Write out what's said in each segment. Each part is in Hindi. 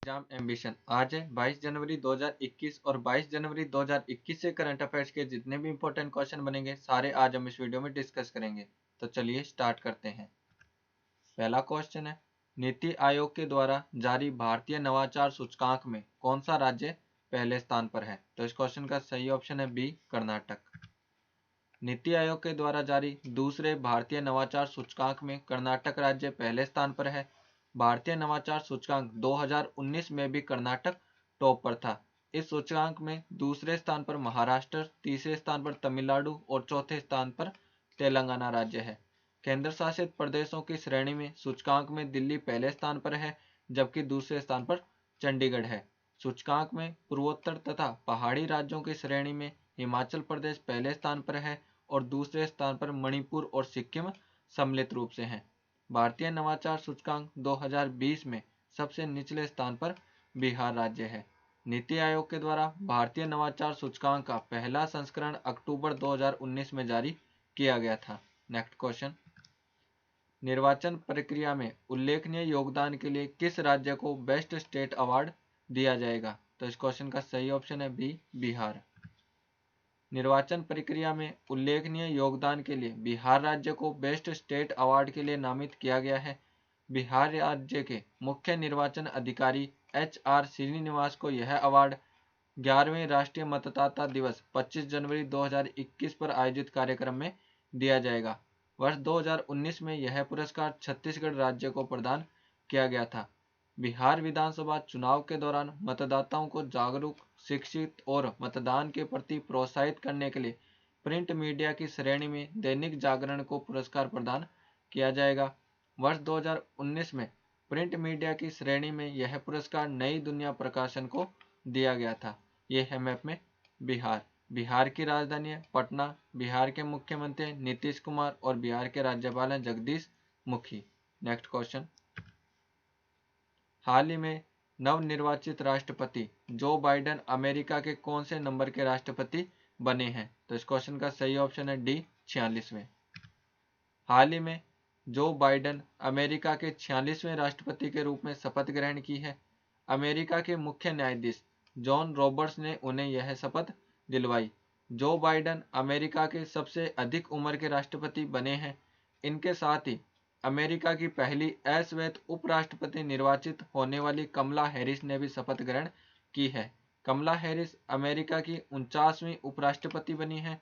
Exam ambition. आज है 22 जनवरी 2021 और 22 जनवरी 2021 से करंट अफेयर्स के जितने भी इंपॉर्टेंट क्वेश्चन बनेंगे सारे आज हम इस वीडियो में डिस्कस करेंगे। तो चलिए स्टार्ट करते हैं। पहला क्वेश्चन है, नीति आयोग के द्वारा जारी भारतीय नवाचार सूचकांक में कौन सा राज्य पहले स्थान पर है? तो इस क्वेश्चन का सही ऑप्शन है बी, कर्नाटक। नीति आयोग के द्वारा जारी दूसरे भारतीय नवाचार सूचकांक में कर्नाटक राज्य पहले स्थान पर है। भारतीय नवाचार सूचकांक 2019 में भी कर्नाटक टॉप पर था। इस सूचकांक में दूसरे स्थान पर महाराष्ट्र, तीसरे स्थान पर तमिलनाडु और चौथे स्थान पर तेलंगाना राज्य है। केंद्र शासित प्रदेशों की श्रेणी में सूचकांक में दिल्ली पहले स्थान पर है, जबकि दूसरे स्थान पर चंडीगढ़ है। सूचकांक में पूर्वोत्तर तथा पहाड़ी राज्यों की श्रेणी में हिमाचल प्रदेश पहले स्थान पर है और दूसरे स्थान पर मणिपुर और सिक्किम सम्मिलित रूप से हैं। भारतीय नवाचार सूचकांक 2020 में सबसे निचले स्थान पर बिहार राज्य है। नीति आयोग के द्वारा भारतीय नवाचार सूचकांक का पहला संस्करण अक्टूबर 2019 में जारी किया गया था। नेक्स्ट क्वेश्चन, निर्वाचन प्रक्रिया में उल्लेखनीय योगदान के लिए किस राज्य को बेस्ट स्टेट अवार्ड दिया जाएगा? तो इस क्वेश्चन का सही ऑप्शन है बी, बिहार। निर्वाचन प्रक्रिया में उल्लेखनीय योगदान के लिए बिहार राज्य को बेस्ट स्टेट अवार्ड के लिए नामित किया गया है। बिहार राज्य के मुख्य निर्वाचन अधिकारी HR श्रीनिवास को यह अवार्ड 11वें राष्ट्रीय मतदाता दिवस 25 जनवरी 2021 पर आयोजित कार्यक्रम में दिया जाएगा। वर्ष 2019 में यह पुरस्कार छत्तीसगढ़ राज्य को प्रदान किया गया था। बिहार विधानसभा चुनाव के दौरान मतदाताओं को जागरूक, शिक्षित और मतदान के प्रति प्रोत्साहित करने के लिए प्रिंट मीडिया की श्रेणी में दैनिक जागरण को पुरस्कार प्रदान किया जाएगा। वर्ष 2019 में प्रिंट मीडिया की श्रेणी में यह पुरस्कार नई दुनिया प्रकाशन को दिया गया था। ये है मैप में बिहार। बिहार की राजधानी है पटना। बिहार के मुख्यमंत्री नीतीश कुमार और बिहार के राज्यपाल हैं जगदीश मुखी। नेक्स्ट क्वेश्चन, हाल ही में नवनिर्वाचित राष्ट्रपति जो बाइडेन अमेरिका के कौन से नंबर के राष्ट्रपति बने हैं? तो इस क्वेश्चन का सही ऑप्शन है डी, 46वें। हाल ही में जो बाइडेन अमेरिका के 46वें राष्ट्रपति के रूप में शपथ ग्रहण की है। अमेरिका के मुख्य न्यायाधीश जॉन रॉबर्ट्स ने उन्हें यह शपथ दिलवाई। जो बाइडेन अमेरिका के सबसे अधिक उम्र के राष्ट्रपति बने हैं। इनके साथ ही अमेरिका की पहली अश्वेत उपराष्ट्रपति निर्वाचित होने वाली कमला हैरिस ने भी शपथ ग्रहण की है। कमला हैरिस अमेरिका की 49वीं उपराष्ट्रपति बनी है।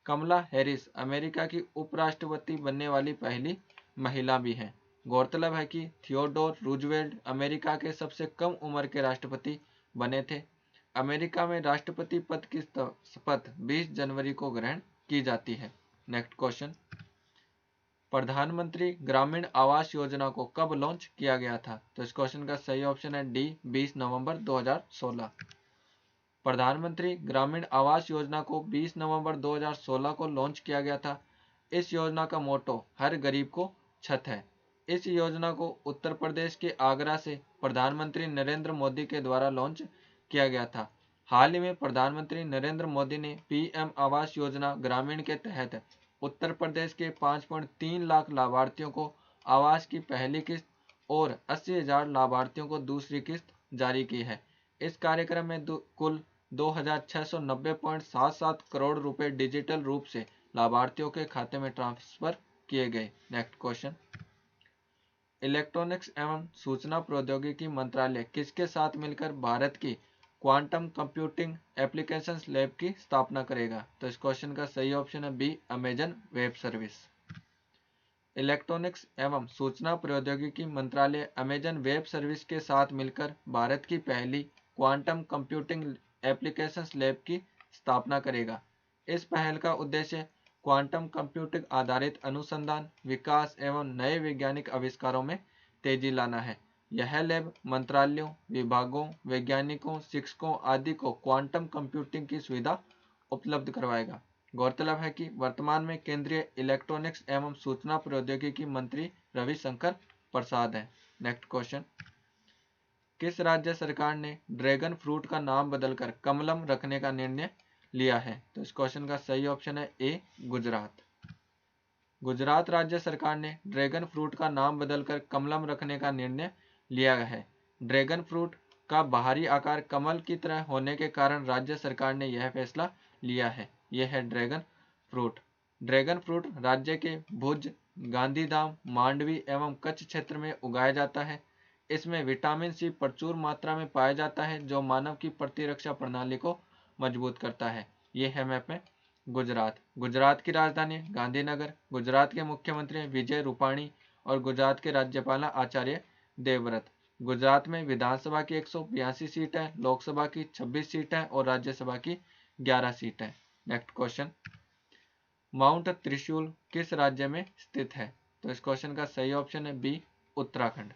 कमला हैरिस अमेरिका की उपराष्ट्रपति बनने वाली पहली महिला भी हैं। गौरतलब है कि थियोडोर रूजवेल्ट अमेरिका के सबसे कम उम्र के राष्ट्रपति बने थे। अमेरिका में राष्ट्रपति पद की शपथ 20 जनवरी को ग्रहण की जाती है। नेक्स्ट क्वेश्चन, प्रधानमंत्री ग्रामीण आवास योजना को कब लॉन्च किया गया था? तो इस क्वेश्चन का सही ऑप्शन है डी, 20 नवंबर 2016। प्रधानमंत्री ग्रामीण आवास योजना को 20 नवंबर 2016 को लॉन्च किया गया था। इस योजना का मोटो हर गरीब को छत है। इस योजना को उत्तर प्रदेश के आगरा से प्रधानमंत्री नरेंद्र मोदी के द्वारा लॉन्च किया गया था। हाल ही में प्रधानमंत्री नरेंद्र मोदी ने PM आवास योजना ग्रामीण के तहत उत्तर प्रदेश के 5.3 लाख लाभार्थियों को आवास की पहली किस्त और 80,000 लाभार्थियों को दूसरी किस्त जारी की है। इस कार्यक्रम में कुल 2,690.77 करोड़ रुपए डिजिटल रूप से लाभार्थियों के खाते में ट्रांसफर किए गए। नेक्स्ट क्वेश्चन, इलेक्ट्रॉनिक्स एवं सूचना प्रौद्योगिकी मंत्रालय किसके साथ मिलकर भारत की क्वांटम कंप्यूटिंग एप्लीकेशंस लैब की स्थापना करेगा? तो इस क्वेश्चन का सही ऑप्शन है B, Amazon web service. Electronics एवं सूचना प्रौद्योगिकी मंत्रालय अमेजन वेब सर्विस के साथ मिलकर भारत की पहली क्वांटम कंप्यूटिंग एप्लीकेशंस लैब की स्थापना करेगा। इस पहल का उद्देश्य क्वांटम कंप्यूटिंग आधारित अनुसंधान, विकास एवं नए वैज्ञानिक आविष्कारों में तेजी लाना है। यह लैब मंत्रालयों, विभागों, वैज्ञानिकों, शिक्षकों आदि को क्वांटम कंप्यूटिंग की सुविधा उपलब्ध करवाएगा। गौरतलब है कि वर्तमान में केंद्रीय इलेक्ट्रॉनिक्स एवं सूचना प्रौद्योगिकी मंत्री रविशंकर प्रसाद हैं। नेक्स्ट क्वेश्चन, किस राज्य सरकार ने ड्रैगन फ्रूट का नाम बदलकर कमलम रखने का निर्णय लिया है? तो इस क्वेश्चन का सही ऑप्शन है ए, गुजरात। गुजरात राज्य सरकार ने ड्रैगन फ्रूट का नाम बदलकर कमलम रखने का निर्णय लिया है। ड्रैगन फ्रूट का बाहरी आकार कमल की तरह होने के कारण राज्य सरकार ने यह फैसला लिया है। यह है ड्रैगन फ्रूट। ड्रैगन फ्रूट राज्य के भुज, गांधीधाम, मांडवी एवं कच्छ क्षेत्र में उगाया जाता है। इसमें विटामिन सी प्रचुर मात्रा में पाया जाता है जो मानव की प्रतिरक्षा प्रणाली को मजबूत करता है। ये है मैप में गुजरात। गुजरात की राजधानी है गांधीनगर। गुजरात के मुख्यमंत्री विजय रूपाणी और गुजरात के राज्यपाल आचार्य देवव्रत। गुजरात में विधानसभा की 182 सीट है, लोकसभा की 26 सीट है और राज्यसभा की 11 सीट है। नेक्स्ट क्वेश्चन, माउंट त्रिशूल किस राज्य में स्थित है? तो इस क्वेश्चन का सही ऑप्शन है बी, उत्तराखंड।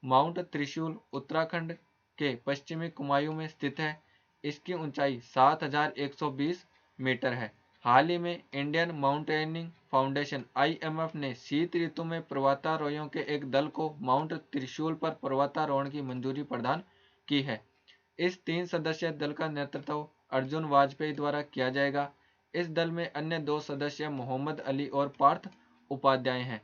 माउंट त्रिशूल उत्तराखंड के पश्चिमी कुमायूं में स्थित है। इसकी ऊंचाई 7120 मीटर है। हाल ही में इंडियन माउंटेनिंग फाउंडेशन IMF ने शीत ऋतु में पर्वतारोहियों के एक दल को माउंट त्रिशूल पर पर्वतारोहण की मंजूरी प्रदान की है। इस 3 सदस्यीय दल का नेतृत्व अर्जुन वाजपेयी द्वारा किया जाएगा। इस दल में अन्य 2 सदस्य मोहम्मद अली और पार्थ उपाध्याय हैं।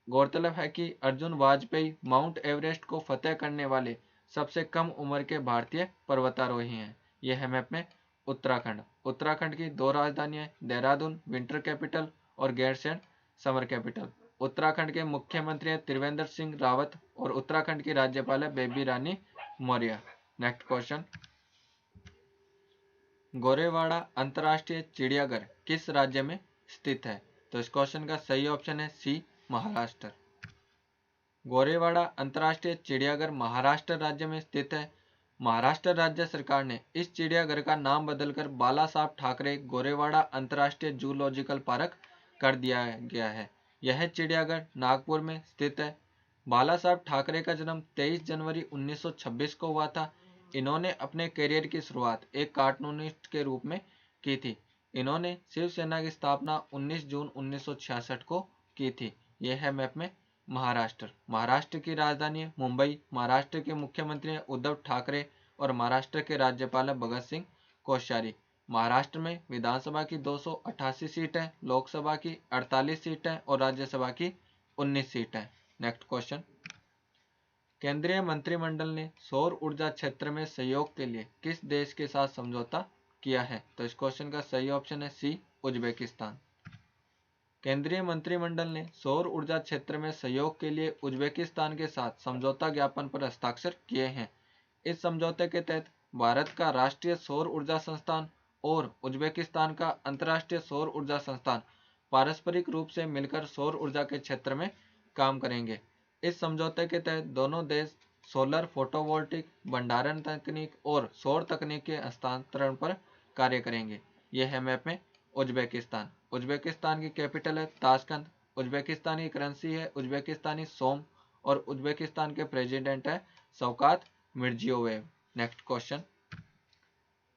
गौरतलब है कि अर्जुन वाजपेयी माउंट एवरेस्ट को फतेह करने वाले सबसे कम उम्र के भारतीय पर्वतारोही हैं। यह है मैप में उत्तराखंड। उत्तराखंड की 2 राजधानियां देहरादून विंटर कैपिटल और गैरसैंण समर कैपिटल। उत्तराखंड के मुख्यमंत्री त्रिवेंद्र सिंह रावत और उत्तराखंड की राज्यपाल बेबी रानी मौर्य। नेक्स्ट क्वेश्चन, गोरेवाड़ा अंतर्राष्ट्रीय चिड़ियाघर किस राज्य में स्थित है? तो इस क्वेश्चन का सही ऑप्शन है सी, महाराष्ट्र। गोरेवाड़ा अंतर्राष्ट्रीय चिड़ियाघर महाराष्ट्र राज्य में स्थित है। महाराष्ट्र राज्य सरकार ने इस चिड़ियाघर का नाम बदलकर बाला साहब ठाकरे गोरेवाड़ा अंतर्राष्ट्रीय जूलॉजिकल पार्क कर दिया गया है। यह चिड़ियाघर नागपुर में स्थित है। बाला साहब ठाकरे का जन्म 23 जनवरी 1926 को हुआ था। इन्होंने अपने करियर की शुरुआत एक कार्टूनिस्ट के रूप में की थी। इन्होंने शिवसेना की स्थापना 19 जून 1966 को की थी। यह है मैप में महाराष्ट्र। महाराष्ट्र की राजधानी है मुंबई। महाराष्ट्र के मुख्यमंत्री हैं उद्धव ठाकरे और महाराष्ट्र के राज्यपाल भगत सिंह कोश्यारी। महाराष्ट्र में विधानसभा की 288 सीटें, लोकसभा की 48 सीटें और राज्यसभा की 19 सीटें। नेक्स्ट क्वेश्चन, केंद्रीय मंत्रिमंडल ने सौर ऊर्जा क्षेत्र में सहयोग के लिए किस देश के साथ समझौता किया है? तो इस क्वेश्चन का सही ऑप्शन है सी, उज्बेकिस्तान। केंद्रीय मंत्रिमंडल ने सौर ऊर्जा क्षेत्र में सहयोग के लिए उज्बेकिस्तान के साथ समझौता ज्ञापन पर हस्ताक्षर किए हैं। इस समझौते के तहत भारत का राष्ट्रीय सौर ऊर्जा संस्थान और उज्बेकिस्तान का अंतर्राष्ट्रीय सौर ऊर्जा संस्थान पारस्परिक रूप से मिलकर सौर ऊर्जा के क्षेत्र में काम करेंगे। इस समझौते के तहत दोनों देश सोलर फोटोवोल्टिक भंडारण तकनीक और सौर तकनीक के हस्तांतरण पर कार्य करेंगे। यह है मैप में उज्बेकिस्तान। उज्बेकिस्तान की कैपिटल है ताशकंद। उज्बेकिस्तान की करेंसी है उज्बेकिस्तानी सोम और उज्बेकिस्तान के प्रेसिडेंट है शौकत मिर्जियोयेव। नेक्स्ट क्वेश्चन,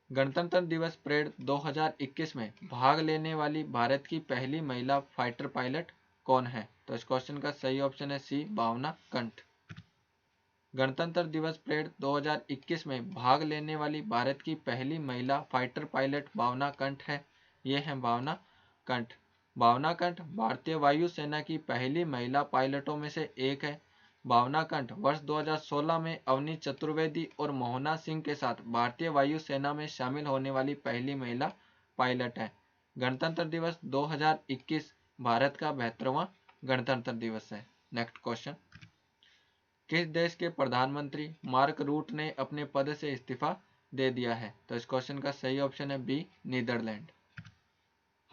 गणतंत्र दिवस परेड 2021 में भाग लेने वाली भारत की पहली महिला फाइटर पायलट कौन है? तो इस क्वेश्चन का सही ऑप्शन है सी, भावना कंठ। गणतंत्र दिवस परेड 2021 में भाग लेने वाली भारत की पहली महिला फाइटर पायलट भावना कंठ है। यह है भावना कंठ। भावना कंठ भारतीय वायुसेना की पहली महिला पायलटों में से एक है। भावना कंठ वर्ष 2016 में अवनी चतुर्वेदी और मोहना सिंह के साथ भारतीय वायुसेना में शामिल होने वाली पहली महिला पायलट है। गणतंत्र दिवस 2021 भारत का 72वां गणतंत्र दिवस है। नेक्स्ट क्वेश्चन, किस देश के प्रधानमंत्री मार्क रूट ने अपने पद से इस्तीफा दे दिया है? तो इस क्वेश्चन का सही ऑप्शन है बी, नीदरलैंड।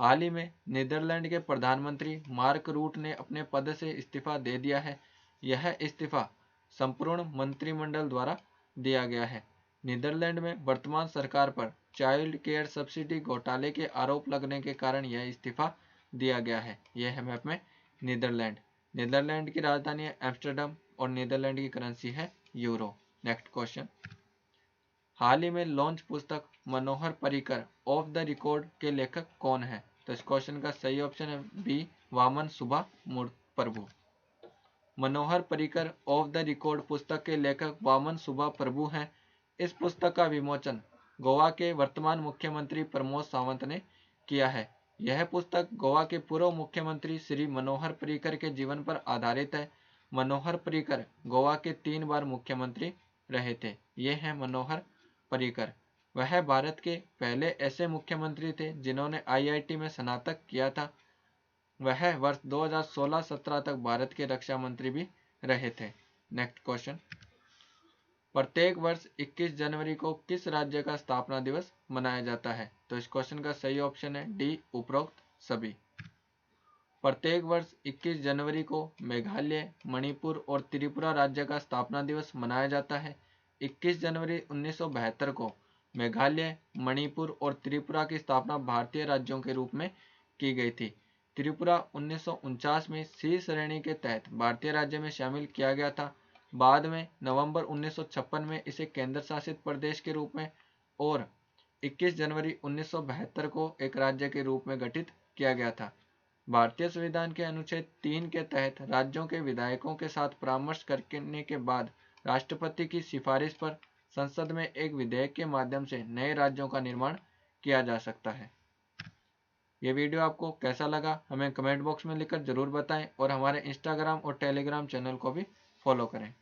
हाल ही में नीदरलैंड के प्रधानमंत्री मार्क रूट ने अपने पद से इस्तीफा दे दिया है। यह इस्तीफा संपूर्ण मंत्रिमंडल द्वारा दिया गया है। नीदरलैंड में वर्तमान सरकार पर चाइल्ड केयर सब्सिडी घोटाले के आरोप लगने के कारण यह इस्तीफा दिया गया है। यह है मैप में नीदरलैंड। नीदरलैंड की राजधानी है एम्स्टर्डम और नीदरलैंड की करेंसी है यूरो। नेक्स्ट क्वेश्चन, हाल ही में लॉन्च पुस्तक मनोहर पर्रिकर ऑफ द रिकॉर्ड के लेखक कौन है? तो इस क्वेश्चन का सही ऑप्शन है B, Vaman Subba Prabhu. Manohar Parrikar off the record पुस्तक के लेखक वामन सुब्बा प्रभु हैं। इस पुस्तक का विमोचन गोवा के वर्तमान मुख्यमंत्री प्रमोद सावंत ने किया है। यह पुस्तक गोवा के पूर्व मुख्यमंत्री श्री मनोहर पर्रिकर के जीवन पर आधारित है। मनोहर पर्रिकर गोवा के 3 बार मुख्यमंत्री रहे थे। ये हैं मनोहर पर्रिकर। वह भारत के पहले ऐसे मुख्यमंत्री थे जिन्होंने IIT में स्नातक किया था। वह वर्ष 2016-17 तक भारत के रक्षा मंत्री भी रहे थे। नेक्स्ट क्वेश्चन, प्रत्येक वर्ष 21 जनवरी को किस राज्य का स्थापना दिवस मनाया जाता है? तो इस क्वेश्चन का सही ऑप्शन है डी, उपरोक्त सभी। प्रत्येक वर्ष 21 जनवरी को मेघालय, मणिपुर और त्रिपुरा राज्य का स्थापना दिवस मनाया जाता है। 21 जनवरी 1972 को मेघालय, मणिपुर और त्रिपुरा की स्थापना भारतीय राज्यों के रूप में की गई थी। त्रिपुरा 1949 में सी श्रेणी के तहत भारतीय राज्य में शामिल किया गया था। बाद में नवंबर 1956 में इसे केंद्र शासित प्रदेश के रूप में और 21 जनवरी 1972 को एक राज्य के रूप में गठित किया गया था। भारतीय संविधान के अनुच्छेद 3 के तहत राज्यों के विधायकों के साथ परामर्श करने के बाद राष्ट्रपति की सिफारिश पर संसद में एक विधेयक के माध्यम से नए राज्यों का निर्माण किया जा सकता है। ये वीडियो आपको कैसा लगा हमें कमेंट बॉक्स में लिखकर जरूर बताएं और हमारे इंस्टाग्राम और टेलीग्राम चैनल को भी फॉलो करें।